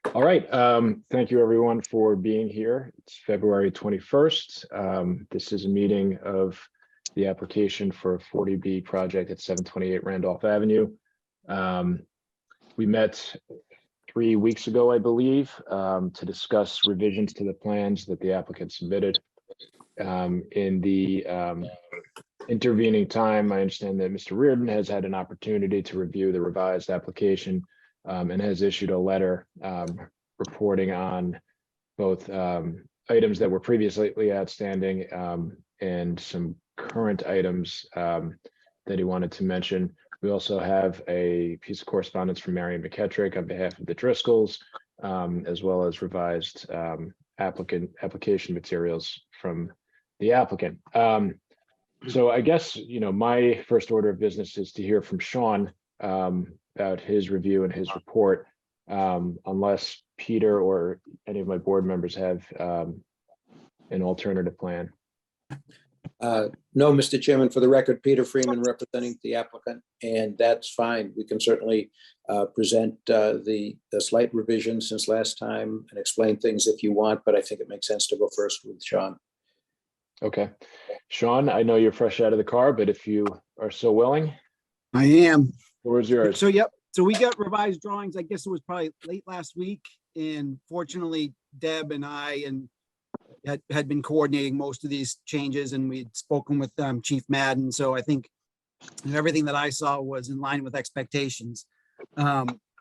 All right. Thank you everyone for being here. It's February 21st. This is a meeting of the application for a 40B project at 728 Randolph Avenue. We met 3 weeks ago, I believe, to discuss revisions to the plans that the applicant submitted. In the intervening time, I understand that Mr. Reardon has had an opportunity to review the revised application and has issued a letter reporting on both items that were previously outstanding and some current items that he wanted to mention. We also have a piece of correspondence from Marion McKettrick on behalf of the Driscolls, as well as revised application materials from the applicant. So I guess, my first order of business is to hear from Sean about his review and his report, unless Peter or any of my board members have an alternative plan. No, Mr. Chairman, for the record, Peter Freeman representing the applicant, and that's fine. We can certainly present the slight revision since last time and explain things if you want, but I think it makes sense to go first with Sean. Okay. Sean, I know you're fresh out of the car, but if you are so willing. I am. The floor is yours. So, yep. So we got revised drawings. I guess it was probably late last week. And fortunately, Deb and I had been coordinating most of these changes, and we'd spoken with Chief Madden. So I think everything that I saw was in line with expectations.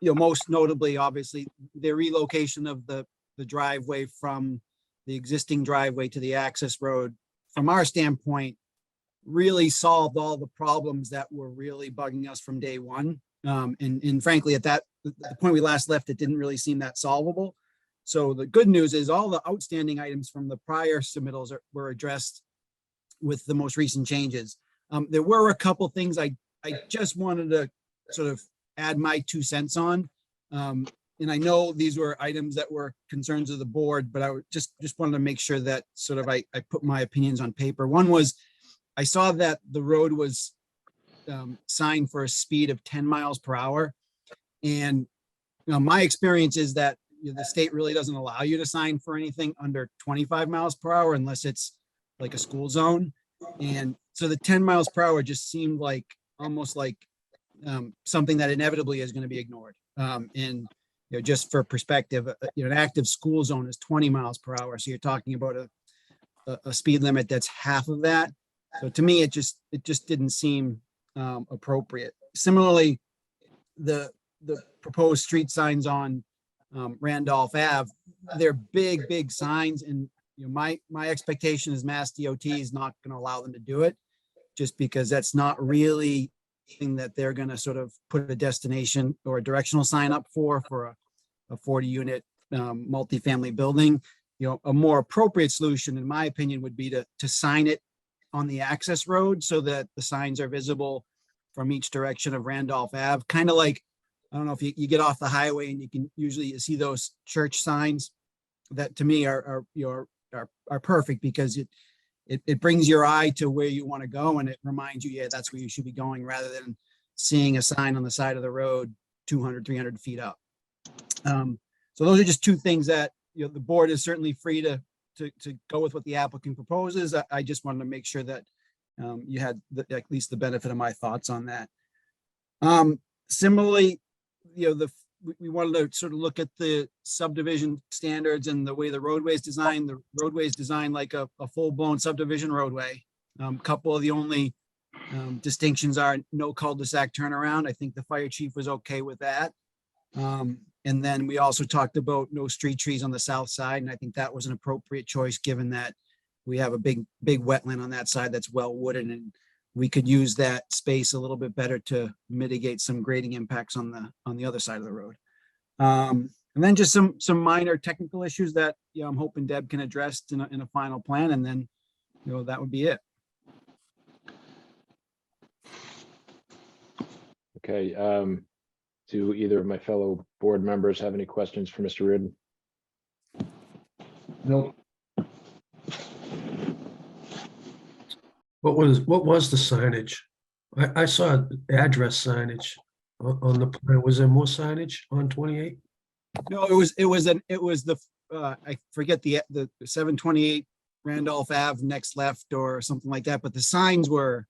Most notably, obviously, the relocation of the driveway from the existing driveway to the access road, from our standpoint, really solved all the problems that were really bugging us from day one. And frankly, at the point we last left, it didn't really seem that solvable. So the good news is all the outstanding items from the prior submittals were addressed with the most recent changes. There were a couple things I just wanted to sort of add my 2 cents on. And I know these were items that were concerns of the board, but I just wanted to make sure that sort of I put my opinions on paper. One was, I saw that the road was signed for a speed of 10 miles per hour. And my experience is that the state really doesn't allow you to sign for anything under 25 miles per hour unless it's like a school zone. And so the 10 miles per hour just seemed like almost like something that inevitably is going to be ignored. And just for perspective, an active school zone is 20 miles per hour. So you're talking about a speed limit that's half of that. So to me, it just didn't seem appropriate. Similarly, the proposed street signs on Randolph Ave, they're big signs, and my expectation is Mass DOT is not going to allow them to do it, just because that's not really thing that they're going to sort of put a destination or a directional sign up for a 40-unit multifamily building. A more appropriate solution, in my opinion, would be to sign it on the access road so that the signs are visible from each direction of Randolph Ave. Kind of like, I don't know if you get off the highway and you can usually see those church signs that to me are perfect, because it brings your eye to where you want to go, and it reminds you, yeah, that's where you should be going, rather than seeing a sign on the side of the road 200, 300 feet up. So those are just 2 things that the board is certainly free to go with what the applicant proposes. I just wanted to make sure that you had at least the benefit of my thoughts on that. Similarly, we wanted to sort of look at the subdivision standards and the way the roadway is designed. The roadway is designed like a full-blown subdivision roadway. A couple of the only distinctions are no cul-de-sac turnaround. I think the fire chief was okay with that. And then we also talked about no street trees on the south side, and I think that was an appropriate choice, given that we have a big wetland on that side that's well wooded, and we could use that space a little bit better to mitigate some grading impacts on the other side of the road. And then just some minor technical issues that I'm hoping Deb can address in a final plan, and then that would be it. Okay. Do either of my fellow board members have any questions for Mr. Reardon? No. What was the signage? I saw address signage on the plan. Was there more signage on 28? No, it was the, I forget the 728 Randolph Ave next left or something like that, but the signs were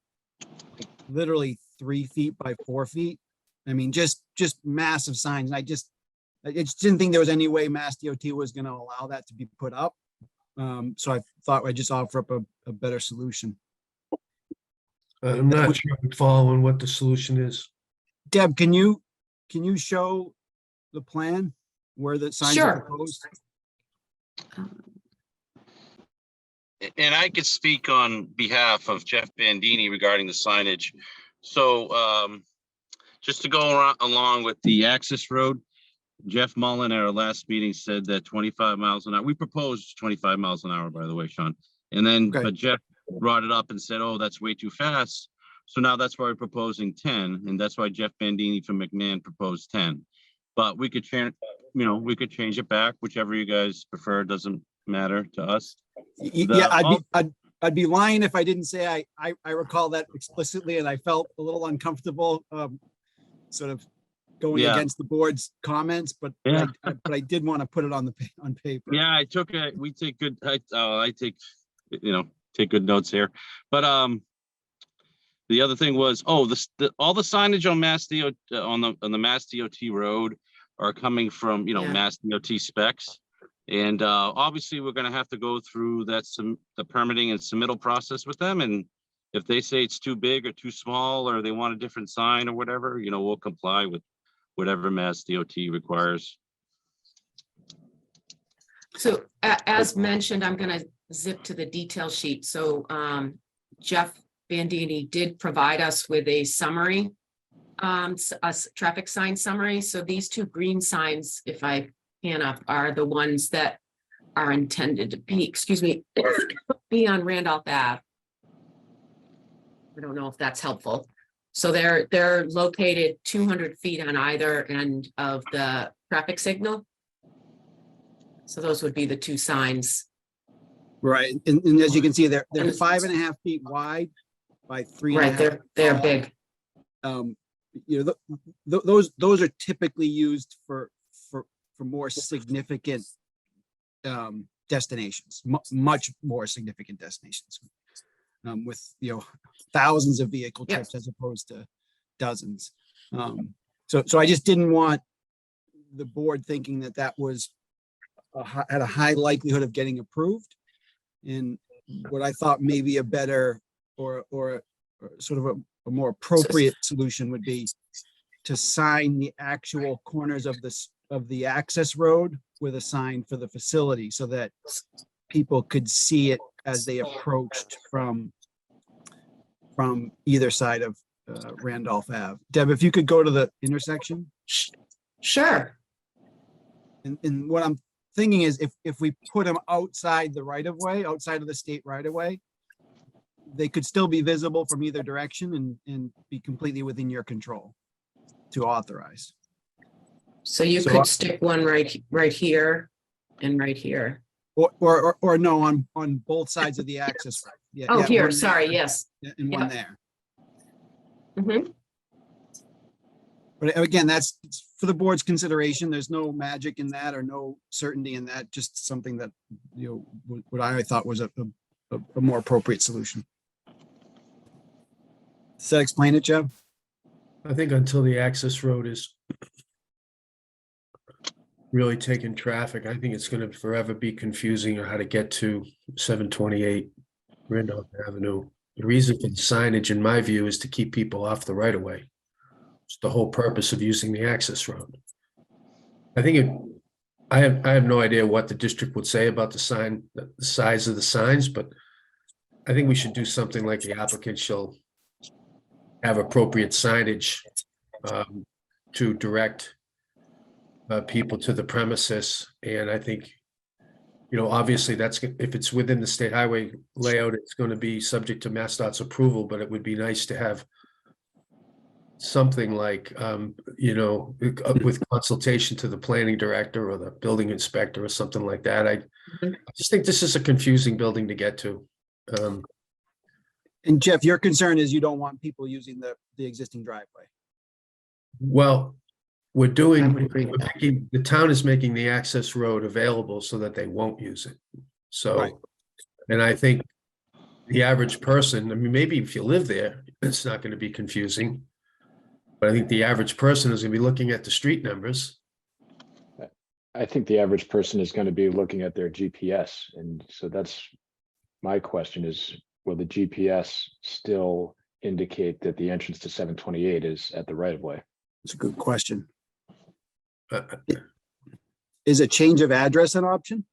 like literally 3 feet by 4 feet. I mean, just massive signs. And I just didn't think there was any way Mass DOT was going to allow that to be put up. So I thought I'd just offer up a better solution. I'm not sure I'm following what the solution is. Deb, can you show the plan where the signs are Sure. proposed? And I could speak on behalf of Jeff Bandini regarding the signage. So just to go along with the access road, Jeff Mullen at our last meeting said that 25 miles an hour, we proposed 25 miles an hour, by the way, Sean. And then, Okay. but Jeff brought it up and said, oh, that's way too fast. So now that's why we're proposing 10. And that's why Jeff Bandini from McMahon proposed 10. But we could change, we could change it back, whichever you guys prefer. It doesn't matter to us. Yeah, I'd be lying if I didn't say I recall that explicitly, and I felt a little uncomfortable, sort of going Yeah. against the board's comments, but Yeah. I did want to put it on paper. Yeah, I took it. We take good, I take, take good notes here. But the other thing was, all the signage on Mass DOT, on the Mass DOT road are coming from, Yeah. Mass DOT specs. And obviously, we're gonna have to go through the permitting and submittal process with them. And if they say it's too big or too small, or they want a different sign or whatever, we'll comply with whatever Mass DOT requires. So as mentioned, I'm going to zip to the detail sheet. So Jeff Bandini did provide us with a summary, a traffic sign summary. So these 2 green signs, if I pan up, are the ones that are intended to be, be on Randolph Ave. I don't know if that's helpful. So they're located 200 feet on either end of the traffic signal. So those would be the 2 signs. Right, and as you can see, they're 5.5 feet wide by 3.5. Right, they're big. Those are typically used for more significant destinations, much more significant destinations, with thousands of vehicle Yep. trips as opposed to dozens. So I just didn't want the board thinking that was had a high likelihood of getting approved. And what I thought maybe a better or sort of a more appropriate solution would be to sign the actual corners of the access road with a sign for the facility, so that people could see it as they approached from either side of Randolph Ave. Deb, if you could go to the intersection. Sure. And what I'm thinking is, if we put them outside the right of way, outside of the state right of way, they could still be visible from either direction and be completely within your control to authorize. So you So could stick one right here and right here. Or no, on both sides of the access. Yeah, Oh, yeah, here, one sorry, there yes. and one Yep. there. Mhm. But again, that's for the board's consideration. There's no magic in that or no certainty in that, just something that, what I thought was a more appropriate solution. Does that explain it, Jeff? I think until the access road is really taking traffic, I think it's going to forever be confusing on how to get to 728 Randolph Avenue. The reason for the signage, in my view, is to keep people off the right of way. It's the whole purpose of using the access road. I have no idea what the district would say about the size of the signs, but I think we should do something like the applicant shall have appropriate signage to direct people to the premises. And I think, obviously if it's within the state highway layout, it's going to be subject to MassDOT's approval, but it would be nice to have something like, with consultation to the planning director or the building inspector or something like that. I just think this is a confusing building to get to. And Jeff, your concern is you don't want people using the existing driveway. Well, we're doing, I would agree with that. the town is making the access road available so that they won't use it. Right. So, and I think the average person, I mean, maybe if you live there, it's not going to be confusing. But I think the average person is going to be looking at the street numbers. I think the average person is going to be looking at their GPS. And so that's my question is, will the GPS still indicate that the entrance to 728 is at the right of way? It's a good question. Uh, Is a change of address an option?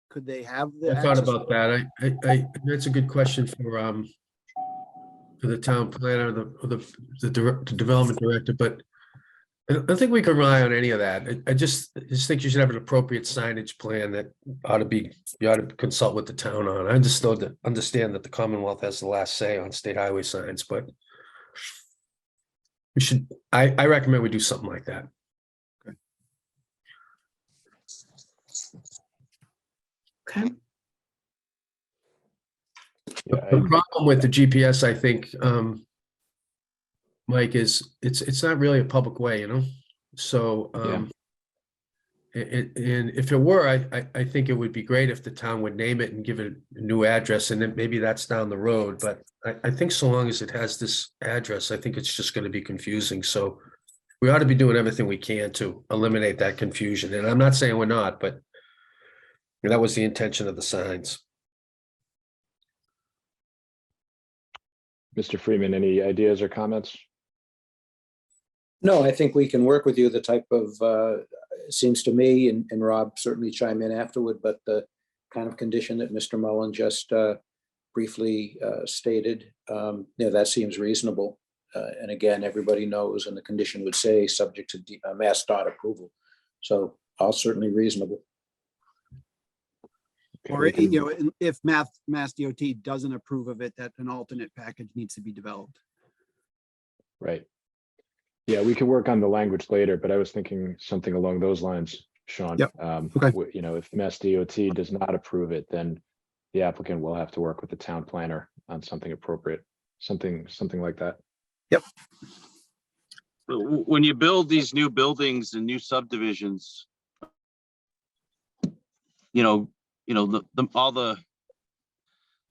Could they have the? I thought access- about that. That's a good question for the town planner, the development director, but I don't think we can rely on any of that. I just think you should have an appropriate signage plan that you ought to consult with the town on. I understand that the Commonwealth has the last say on state highway signs, but I recommend we do something like that. Okay. Yeah, The problem with the GPS, I think, Mike, is it's not really a public way, you know? So, Yeah. and if it were, I think it would be great if the town would name it and give it a new address, and then maybe that's down the road. But I think so long as it has this address, I think it's just going to be confusing. So we ought to be doing everything we can to eliminate that confusion. And I'm not saying we're not, but that was the intention of the signs. Mr. Freeman, any ideas or comments? No, I think we can work with you. The type of, it seems to me, and Rob certainly chime in afterward, but the kind of condition that Mr. Mullen just briefly stated, that seems reasonable. And again, everybody knows, and the condition would say, subject to Mass DOT approval. So all certainly reasonable. Okay, Or, we can- if Mass DOT doesn't approve of it, that an alternate package needs to be developed. Right. Yeah, we can work on the language later, but I was thinking something along those lines, Sean. Yep. Okay. If Mass DOT does not approve it, then the applicant will have to work with the town planner on something appropriate, something like that. When you build these new buildings and new subdivisions, all the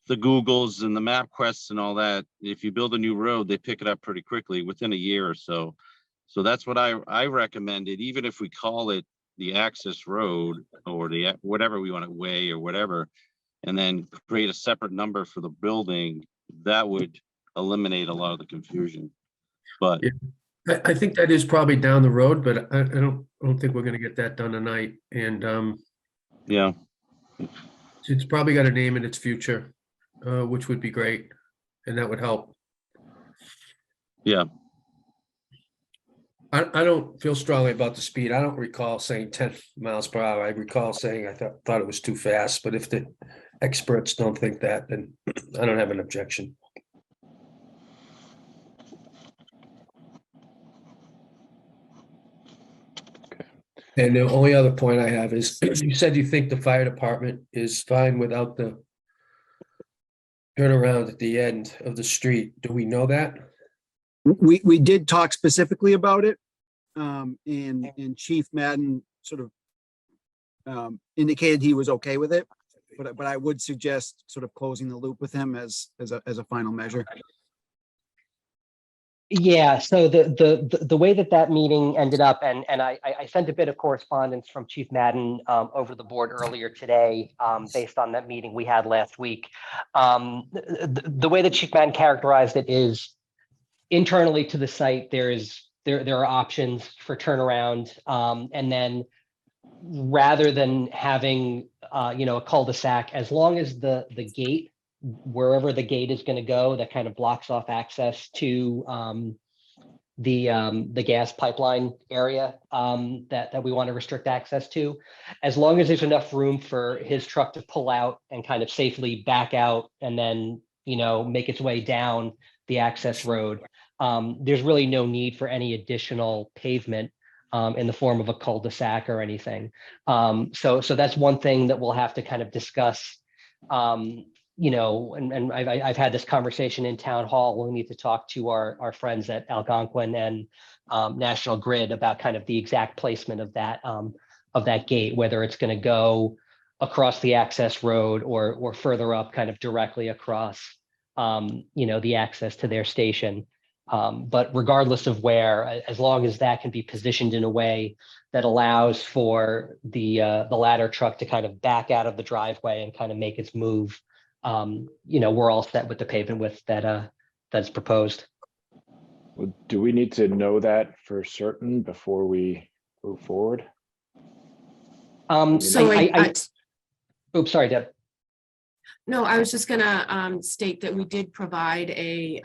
Googles and the MapQuests and all that, if you build a new road, they pick it up pretty quickly within a year or so. So that's what I recommended, even if we call it the access road or the whatever we want to way or whatever, and then create a separate number for the building, that would eliminate a lot of the confusion. But Yeah. I think that is probably down the road, but I don't think we're going to get that done tonight. And yeah, it's probably got a name in its future, which would be great, and that would help. yeah. I don't feel strongly about the speed. I don't recall saying 10 miles per hour. I recall saying I thought it was too fast, but if the experts don't think that, then I don't have an objection. And the only other point I have is, you said you think the fire department is fine without the turnaround at the end of the street. Do we know that? We did talk specifically about it. And Chief Madden sort of indicated he was okay with it, but I would suggest sort of closing the loop with him as a final measure. Yeah, so the way that meeting ended up, and I sent a bit of correspondence from Chief Madden over the board earlier today, based on that meeting we had last week. The way that Chief Madden characterized it is, internally to the site, there are options for turnaround, and then rather than having a cul-de-sac, as long as the gate, wherever the gate is going to go, that kind of blocks off access to the gas pipeline area that we want to restrict access to, as long as there's enough room for his truck to pull out and kind of safely back out and then make its way down the access road. There's really no need for any additional pavement in the form of a cul-de-sac or anything. So that's one thing that we'll have to kind of discuss you know, and I've had this conversation in town hall. We'll need to talk to our friends at Algonquin and National Grid about kind of the exact placement of that gate, whether it's going to go across the access road or further up, kind of directly across, you know, the access to their station. But regardless of where, as long as that can be positioned in a way that allows for the ladder truck to kind of back out of the driveway and kind of make its move, you know, we're all set with the pavement width that's proposed. Well, do we need to know that for certain before we move forward? So Oops, sorry, Deb. no, I was just gonna state that we did provide a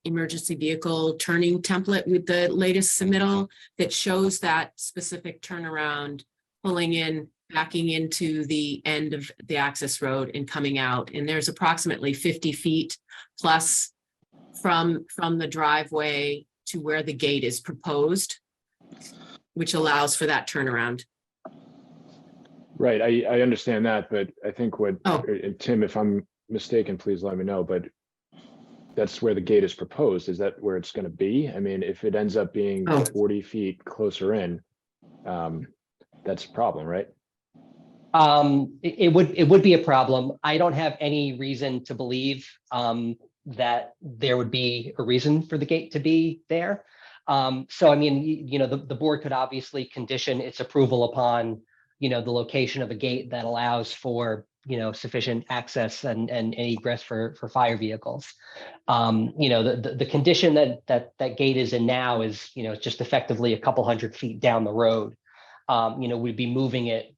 emergency vehicle turning template with the latest submittal that shows that specific turnaround, pulling in, backing into the end of the access road and coming out. And there's approximately 50 feet plus from the driveway to where the gate is proposed, which allows for that turnaround. Right, I understand that, but I think what, Oh. and Tim, if I'm mistaken, please let me know, but that's where the gate is proposed. Is that where it's going to be? I mean, if it ends up being Oh. 40 feet closer in, that's a problem, right? It would be a problem. I don't have any reason to believe that there would be a reason for the gate to be there. So I mean, you know, the board could obviously condition its approval upon, you know, the location of a gate that allows for, you know, sufficient access and egress for fire vehicles. You know, the condition that gate is in now is, you know, just effectively a couple hundred feet down the road. You know, we'd be moving it,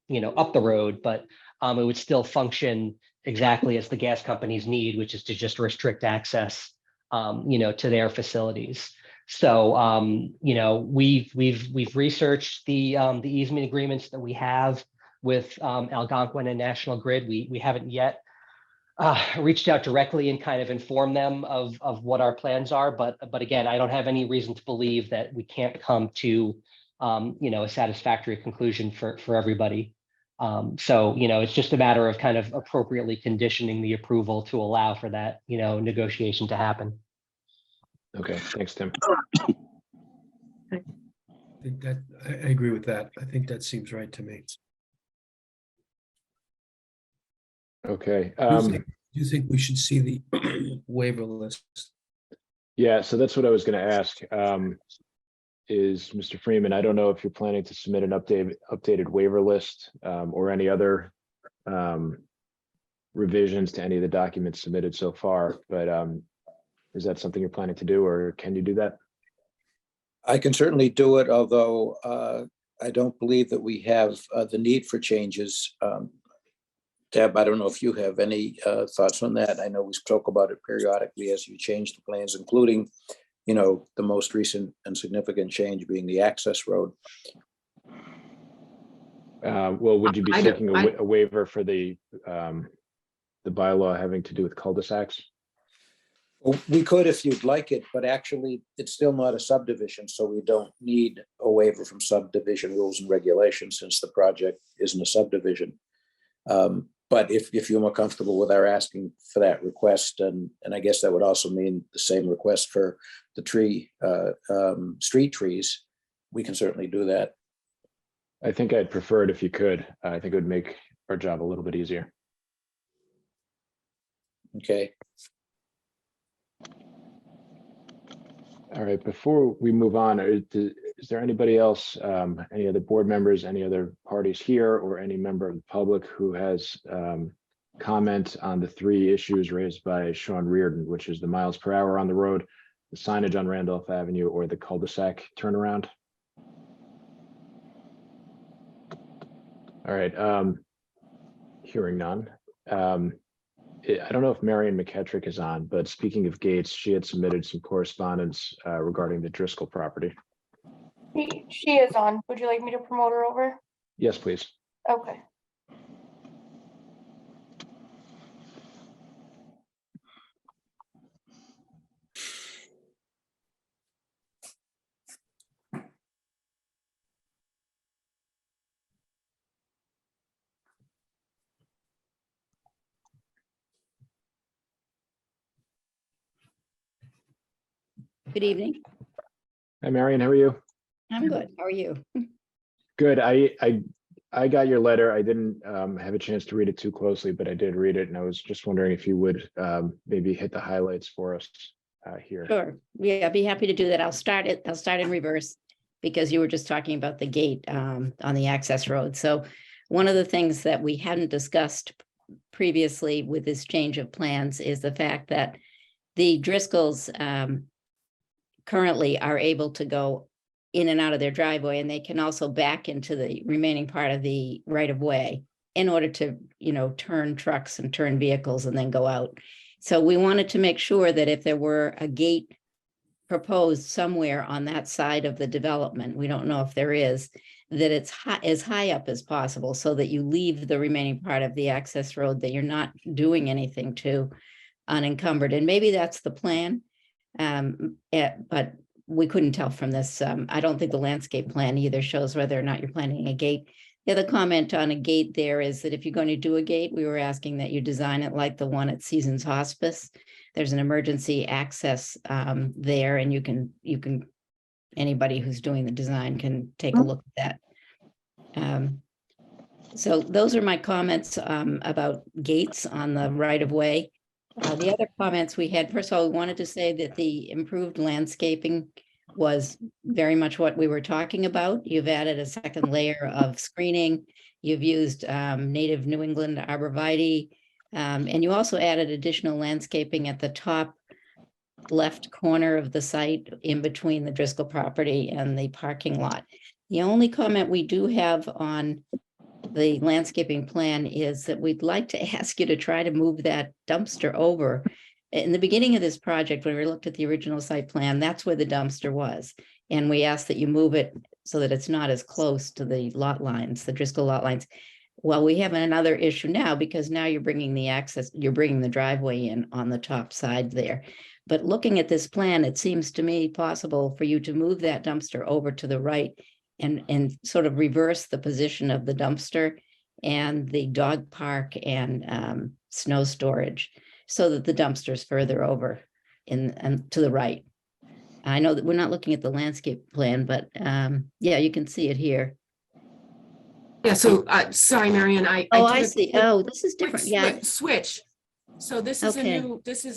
you know, up the road, but it would still function exactly as the gas companies need, which is to just restrict access, you know, to their facilities. So, you know, we've researched the easement agreements that we have with Algonquin and National Grid. We haven't yet reached out directly and kind of informed them of what our plans are. But again, I don't have any reason to believe that we can't come to, you know, a satisfactory conclusion for everybody. So, you know, it's just a matter of kind of appropriately conditioning the approval to allow for that, you know, negotiation to happen. Okay, thanks, Tim. I think that, I agree with that. I think that seems right to me. Okay, Do you think we should see the waiver list? yeah, so that's what I was going to ask. Is Mr. Freeman, I don't know if you're planning to submit an updated waiver list or any other revisions to any of the documents submitted so far, but is that something you're planning to do, or can you do that? I can certainly do it, although I don't believe that we have the need for changes. Deb, I don't know if you have any thoughts on that. I know we spoke about it periodically as you change the plans, including, you know, the most recent and significant change being the access road. Well, would you be seeking a waiver for the bylaw having to do with cul-de-sacs? Well, we could if you'd like it, but actually it's still not a subdivision, so we don't need a waiver from subdivision rules and regulations since the project isn't a subdivision. But if you're more comfortable with our asking for that request, and I guess that would also mean the same request for the street trees, we can certainly do that. I think I'd prefer it if you could. I think it would make our job a little bit easier. Okay. All right, before we move on, is there anybody else, any other board members, any other parties here, or any member of the public who has comment on the three issues raised by Sean Reardon, which is the miles per hour on the road, the signage on Randolph Avenue, or the cul-de-sac turnaround? All right, hearing none. I don't know if Marion McKettrick is on, but speaking of gates, she had submitted some correspondence regarding the Driscoll property. She is on. Would you like me to promote her over? Yes, please. Okay. Good evening. Hi, Marion, how are you? I'm good. How are you? Good. I got your letter. I didn't have a chance to read it too closely, but I did read it, and I was just wondering if you would maybe hit the highlights for us here. Sure. Yeah, I'd be happy to do that. I'll start in reverse because you were just talking about the gate on the access road. So one of the things that we hadn't discussed previously with this change of plans is the fact that the Driscolls currently are able to go in and out of their driveway, and they can also back into the remaining part of the right of way in order to, turn trucks and turn vehicles and then go out. So we wanted to make sure that if there were a gate proposed somewhere on that side of the development, we don't know if there is, that it's as high up as possible so that you leave the remaining part of the access road that you're not doing anything to unencumbered. And maybe that's the plan. But we couldn't tell from this. I don't think the landscape plan either shows whether or not you're planning a gate. The other comment on a gate there is that if you're going to do a gate, we were asking that you design it like the one at Seasons Hospice. There's an emergency access there, and you can anybody who's doing the design can take a look at that. So those are my comments about gates on the right of way. The other comments we had, first of all, we wanted to say that the improved landscaping was very much what we were talking about. You've added a second layer of screening. You've used native New England arborvitae, and you also added additional landscaping at the top left corner of the site in between the Driscoll property and the parking lot. The only comment we do have on the landscaping plan is that we'd like to ask you to try to move that dumpster over. In the beginning of this project, when we looked at the original site plan, that's where the dumpster was. And we asked that you move it so that it's not as close to the lot lines, the Driscoll lot lines. Well, we have another issue now because now you're bringing the driveway in on the top side there. But looking at this plan, it seems to me possible for you to move that dumpster over to the right and sort of reverse the position of the dumpster and the dog park and snow storage so that the dumpster's further over and to the right. I know that we're not looking at the landscape plan, but yeah, you can see it here. Yeah, so, sorry, Marion, I did a see. quick- Oh, this is quick different. Yeah. Switch. So this is Okay.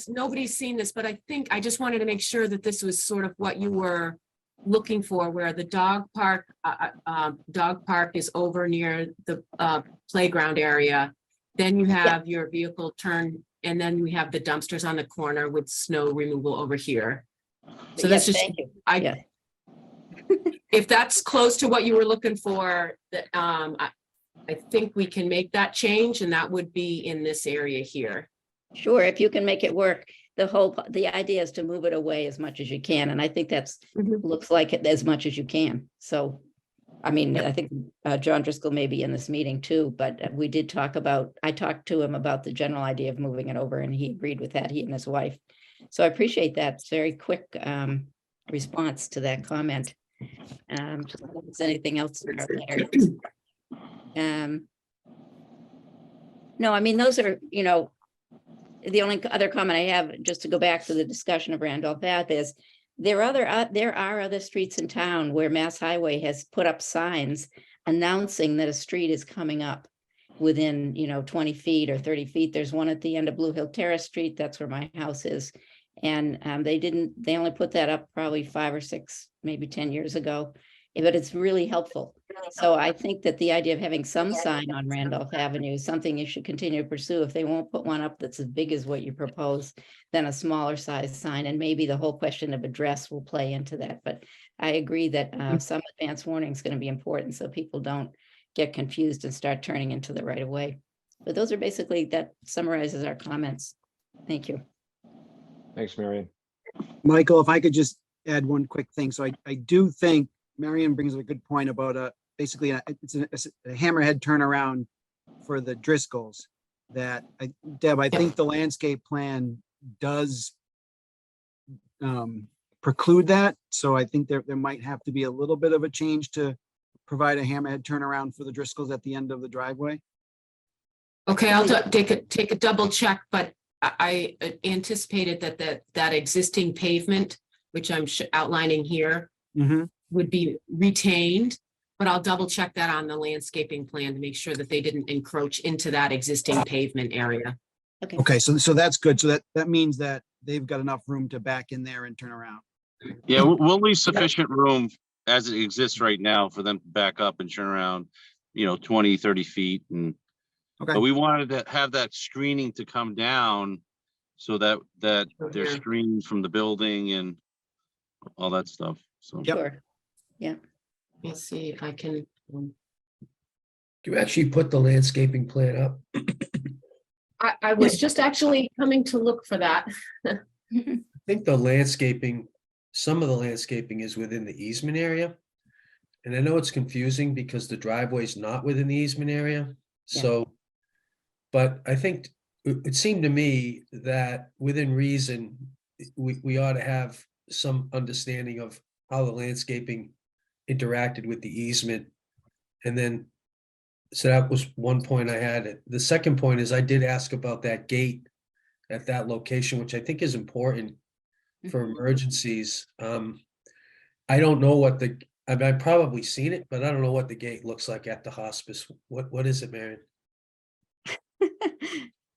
nobody's seen this, but I think I just wanted to make sure that this was sort of what you were looking for, where the dog park is over near the playground area. Then you have your vehicle turn, and then we have the dumpsters on the corner with snow removal over here. So that's Yes, just, thank you. I, if that's close to what you were looking for, that I think we can make that change, and that would be in this area here. Sure, if you can make it work. The idea is to move it away as much as you can, and I think that's looks like it as much as you can. So, I mean, I think John Driscoll may be in this meeting too, but we did talk about, I talked to him about the general idea of moving it over, and he agreed with that, he and his wife. So I appreciate that. It's very quick response to that comment. If there's anything else in our letter. No, I mean, those are, the only other comment I have, just to go back to the discussion of Randolph Ave, is there are other streets in town where Mass Highway has put up signs announcing that a street is coming up within, 20 feet or 30 feet. There's one at the end of Blue Hill Terrace Street. That's where my house is. And they only put that up probably 5 or 6, maybe 10 years ago, but it's really helpful. So I think that the idea of having some sign on Randolph Avenue is something you should continue to pursue. If they won't put one up that's as big as what you propose, then a smaller size sign, and maybe the whole question of address will play into that. But I agree that some advance warning is going to be important so people don't get confused and start turning into the right of way. But those are basically, that summarizes our comments. Thank you. Thanks, Marion. Michael, if I could just add one quick thing. So I do think Marion brings up a good point about basically it's a hammerhead turnaround for the Driscolls. That Deb, I think the landscape plan does preclude that. So I think there might have to be a little bit of a change to provide a hammerhead turnaround for the Driscolls at the end of the driveway. Okay, I'll take a double check, but I anticipated that existing pavement which I'm outlining here, Mhm. would be retained, but I'll double check that on the landscaping plan to make sure that they didn't encroach into that existing pavement area. Okay, Okay, so that's good. So that means that they've got enough room to back in there and turn around. Yeah, we'll leave sufficient room as it exists right now for them to back up and turn around, 20, 30 feet and. Okay. But we wanted to have that screening to come down so that they're here. screened from the building and all that stuff. So. Yep. sure. Let me see if I can. You actually put the landscaping plan up. I was just actually coming to look for that. I think the landscaping, some of the landscaping is within the easement area. And I know it's confusing because the driveway's not within the easement area, Yeah. so. But I think it seemed to me that within reason, we ought to have some understanding of how the landscaping interacted with the easement. And then, so that was one point I had. The second point is I did ask about that gate at that location, which I think is important for emergencies. I don't know what I've probably seen it, but I don't know what the gate looks like at the hospice. What is it, Marion?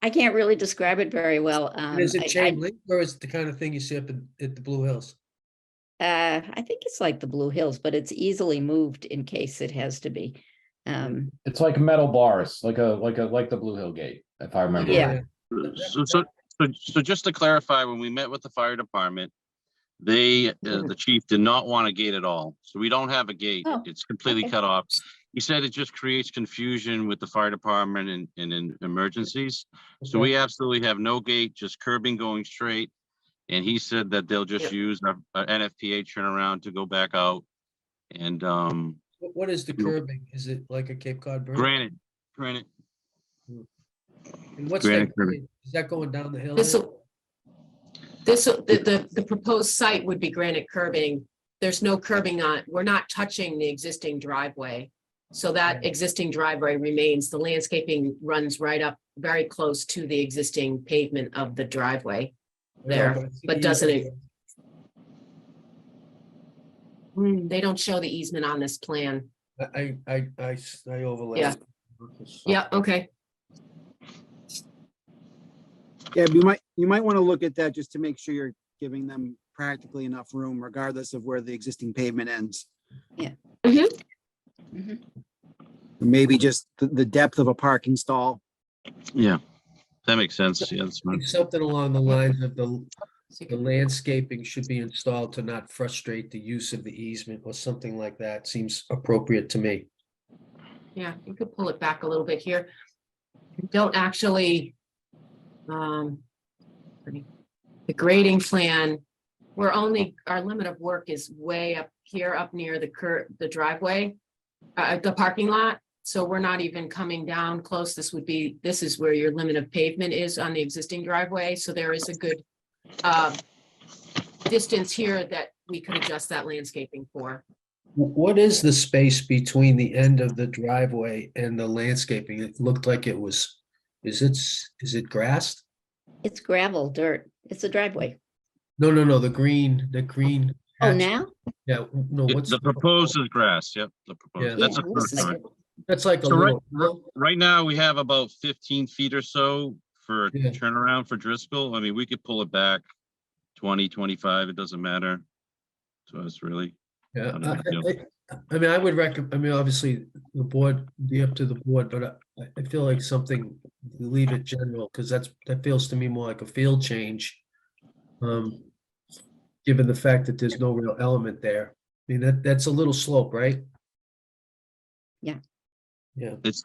I can't really describe it very well. Is it I- chain link or is it the kind of thing you see up at the Blue Hills? I think it's like the Blue Hills, but it's easily moved in case it has to be. It's like metal bars, like the Blue Hill Gate, if I remember. Yeah. right. So just to clarify, when we met with the fire department, the chief did not want a gate at all. So we don't have a gate. Oh, It's completely okay. cut off. He said it just creates confusion with the fire department and in emergencies. So we absolutely have no gate, just curbing going straight. And he said that they'll just Yep. use a NFPA turnaround to go back out. And What is the curbing? Is it like a Cape Cod berm? granite. And what's granite that? curbing. Is that going down the hill? This will, the proposed site would be granite curbing. There's no curbing on, we're not touching the existing driveway. So that existing driveway remains, the landscaping runs right up very close to the existing pavement of the driveway there, but doesn't it? They don't show the easement on this plan. I overlay. Yeah. Yeah, okay. Yeah, you might want to look at that just to make sure you're giving them practically enough room regardless of where the existing pavement ends. Mhm. Maybe just the depth of a parking stall. Yeah, that makes sense. Yeah, that's fine. Something along the lines of the landscaping should be installed to not frustrate the use of the easement or something like that seems appropriate to me. Yeah, you could pull it back a little bit here. Don't actually. The grading plan, our limit of work is way up here, up near the driveway, the parking lot. So we're not even coming down close. This is where your limit of pavement is on the existing driveway. So there is a good distance here that we could adjust that landscaping for. What is the space between the end of the driveway and the landscaping? It looked like it was, is it grassed? It's gravel, dirt. It's a driveway. No, the green. Oh, patch. now? Yeah, no, what's The proposed is grass. Yep. The Yeah. proposed. That's a Yeah, looks first like one. it. That's like a So little. Right now, we have about 15 feet or so for a Yeah. turnaround for Driscoll. I mean, we could pull it back 20, 25, it doesn't matter to us really. Yeah, Not a big deal. I mean, I would recommend, I mean, obviously, the board, be up to the board, but I feel like something, leave it general, because that feels to me more like a field change. Given the fact that there's no real element there. I mean, that's a little slope, right? Yeah. Yeah, It's,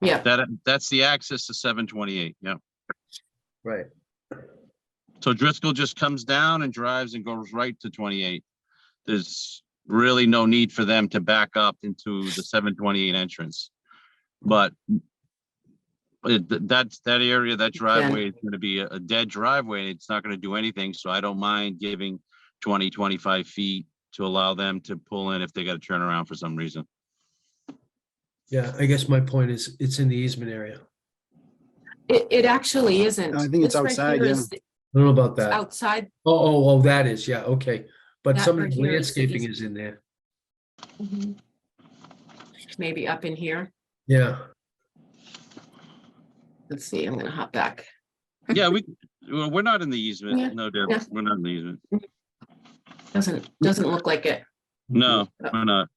Yeah, that's the access to 728, yeah. right. So Driscoll just comes down and drives and goes right to 28. There's really no need for them to back up into the 728 entrance. But that area, that driveway is going to be a dead driveway. It's not going to do anything. So I don't mind giving 20, 25 feet to allow them to pull in if they got to turn around for some reason. Yeah, I guess my point is, it's in the easement area. it actually isn't. I think it's This right outside, here yeah. is I don't know about that. outside. Oh, that is, yeah, okay. But That some of right the here is the landscaping easement. is in there. Maybe up in here. Yeah. Let's see, I'm gonna hop back. Yeah, we're not in the Yeah, easement. No, Deb, yeah. we're not in the easement. Doesn't look like it. No, we're not.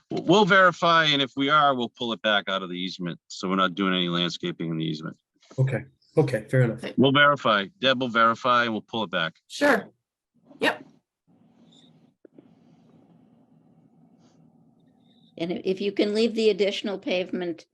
We'll verify, and if we are, we'll pull it back out of the easement. So we're not doing any landscaping in the easement. Okay, fair enough. We'll verify. Deb will verify and we'll pull it back. Sure. Yep. And if you can leave the additional pavement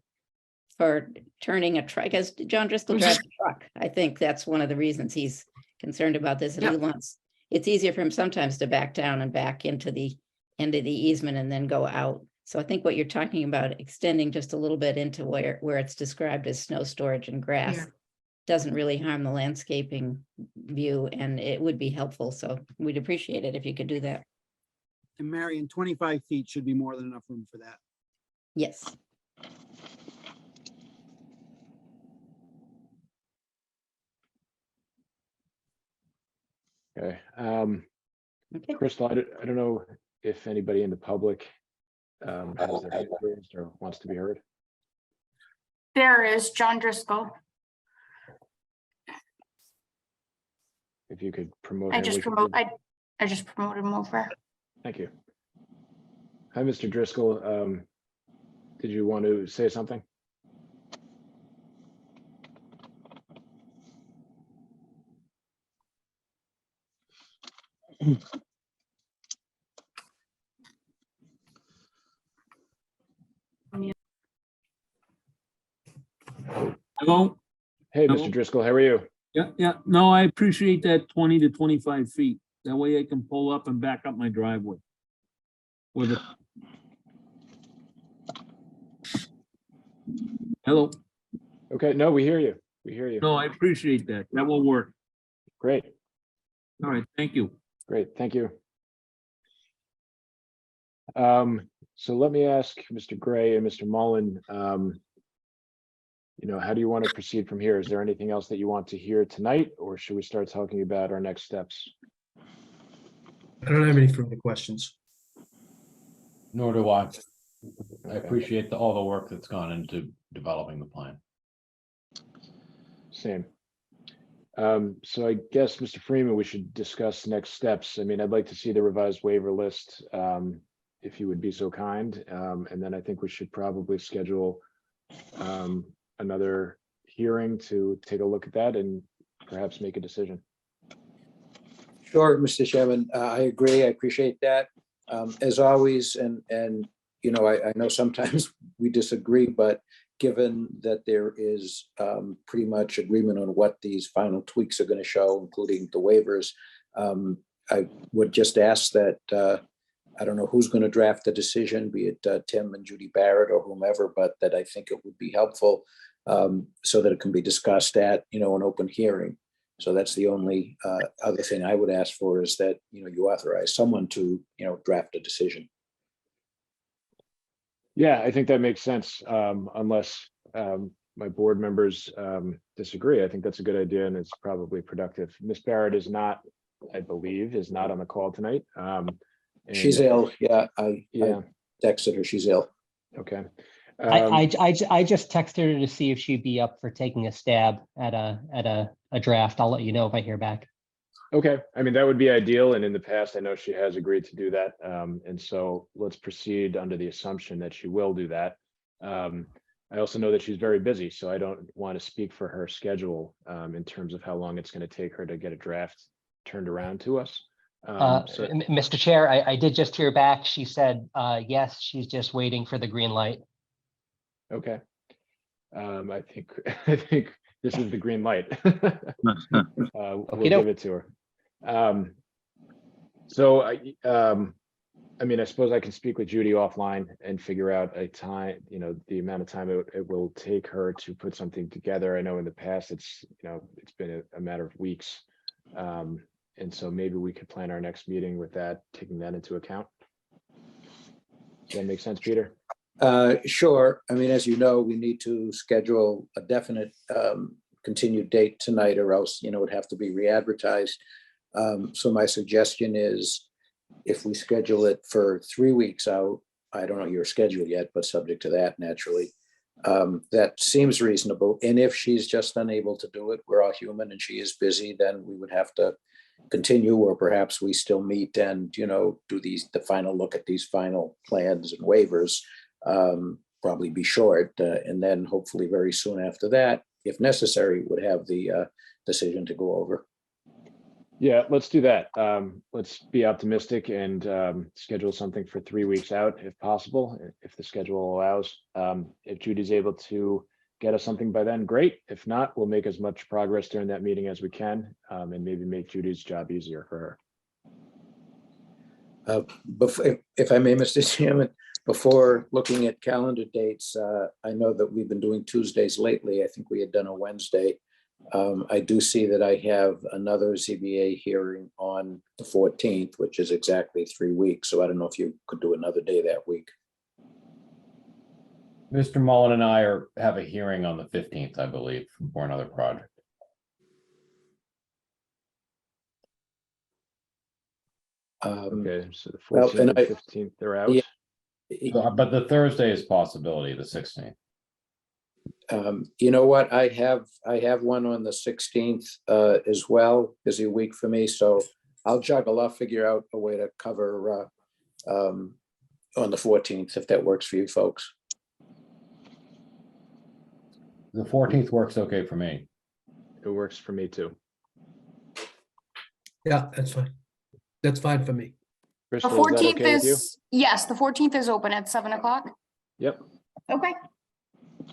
for turning a truck, because John Driscoll drives a truck. I think that's one of the reasons he's concerned about this. And he Yep. wants, it's easier for him sometimes to back down and back into the end of the easement and then go out. So I think what you're talking about, extending just a little bit into where it's described as snow storage and grass, Yeah. doesn't really harm the landscaping view, and it would be helpful. So we'd appreciate it if you could do that. And Marion, 25 feet should be more than enough room for that. Yes. Okay. Okay. Crystal, I don't know if anybody in the public has their hand raised or wants to be heard. There is John Driscoll. If you could promote I him. just we could promote, do- I just promoted him over. Thank you. Hi, Mr. Driscoll. Did you want to say something? Hello? Hey, Hello? Mr. Driscoll, how are you? Yeah, no, I appreciate that 20 to 25 feet. That way I can pull up and back up my driveway. With it. Hello? Okay, no, we hear you. We hear you. No, I appreciate that. That will work. Great, All right, thank you. great, thank you. So let me ask Mr. Gray and Mr. Mullen, how do you want to proceed from here? Is there anything else that you want to hear tonight, or should we start talking about our next steps? I don't have any further questions. Nor do I. I Okay. appreciate all the work that's gone into developing the plan. Same. So I guess, Mr. Freeman, we should discuss next steps. I mean, I'd like to see the revised waiver list, if you would be so kind. And then I think we should probably schedule another hearing to take a look at that and perhaps make a decision. Sure, Mr. Chairman, I agree. I appreciate that. As always, and I know sometimes we disagree, but given that there is pretty much agreement on what these final tweaks are going to show, including the waivers, I would just ask that, I don't know who's going to draft the decision, be it Tim and Judy Barrett or whomever, but that I think it would be helpful so that it can be discussed at, an open hearing. So that's the only other thing I would ask for, is that, you authorize someone to, draft a decision. Yeah, I think that makes sense, unless my board members disagree. I think that's a good idea and it's probably productive. Ms. Barrett is not, I believe, is not on the call tonight. She's and- ill. Yeah, I Yeah, texted her. She's ill. okay. I just texted her to see if she'd be up for taking a stab at a draft. I'll let you know if I hear back. Okay, I mean, that would be ideal, and in the past, I know she has agreed to do that. And so let's proceed under the assumption that she will do that. I also know that she's very busy, so I don't want to speak for her schedule in terms of how long it's going to take her to get a draft turned around to us. So Mr. Chair, I did just hear back. She said, yes, she's just waiting for the green light. okay. I think this is the green light. We'll Okey-doke. give it to her. So I mean, I suppose I can speak with Judy offline and figure out a time, the amount of time it will take her to put something together. I know in the past, it's been a matter of weeks. And so maybe we could plan our next meeting with that, taking that into account. Does that make sense, Peter? Sure. I mean, as you know, we need to schedule a definite, continued date tonight, or else, it would have to be re-advertised. So my suggestion is, if we schedule it for 3 weeks out, I don't know your schedule yet, but subject to that naturally, that seems reasonable. And if she's just unable to do it, we're all human and she is busy, then we would have to continue, or perhaps we still meet and, do the final look at these final plans and waivers, probably be short. And then hopefully very soon after that, if necessary, would have the decision to go over. Yeah, let's do that. Let's be optimistic and schedule something for 3 weeks out if possible, if the schedule allows. If Judy's able to get us something by then, great. If not, we'll make as much progress during that meeting as we can, and maybe make Judy's job easier for her. If I may, Mr. Chairman, before looking at calendar dates, I know that we've been doing Tuesdays lately. I think we had done a Wednesday. I do see that I have another ZBA hearing on the 14th, which is exactly 3 weeks. So I don't know if you could do another day that week. Mr. Mullen and I have a hearing on the 15th, I believe, for another project. Okay, so the well, 14th and and 15th, they're out. Yeah. But the Thursday is possibility, the 16th. You know what? I have one on the 16th as well. Busy week for me, so I'll juggle. I'll figure out a way to cover on the 14th if that works for you folks. The 14th works okay for me. It works for me too. Yeah, that's fine. That's fine for me. The Crystal, is that 14th okay with you? is, yes, the 14th is open at 7 o'clock. Yep, Okay.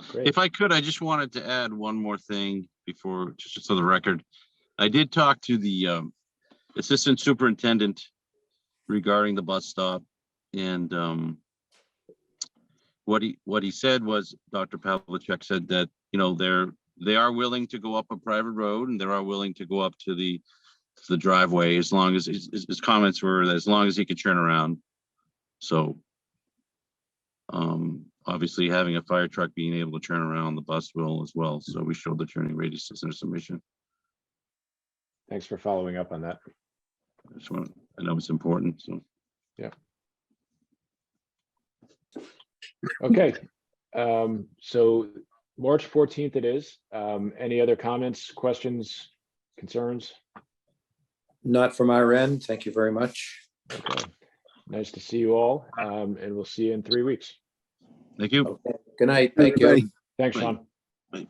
great. If I could, I just wanted to add one more thing before, just for the record. I did talk to the assistant superintendent regarding the bus stop, and what he said was, Dr. Pavlicek said that, they are willing to go up a private road, and they are willing to go up to the driveway, as long as his comments were that as long as he could turn around. So obviously having a fire truck being able to turn around, the bus will as well. So we showed the turning radiuses in our submission. Thanks for following up on that. I know it's important, so. Yeah. Okay, so March 14th it is. Any other comments, questions, concerns? Not from our end. Thank you very much. Okay, nice to see you all, and we'll see you in 3 weeks. Thank you. Okay. Good night. Thank you. Everybody. Thanks, Bye. Sean. Bye.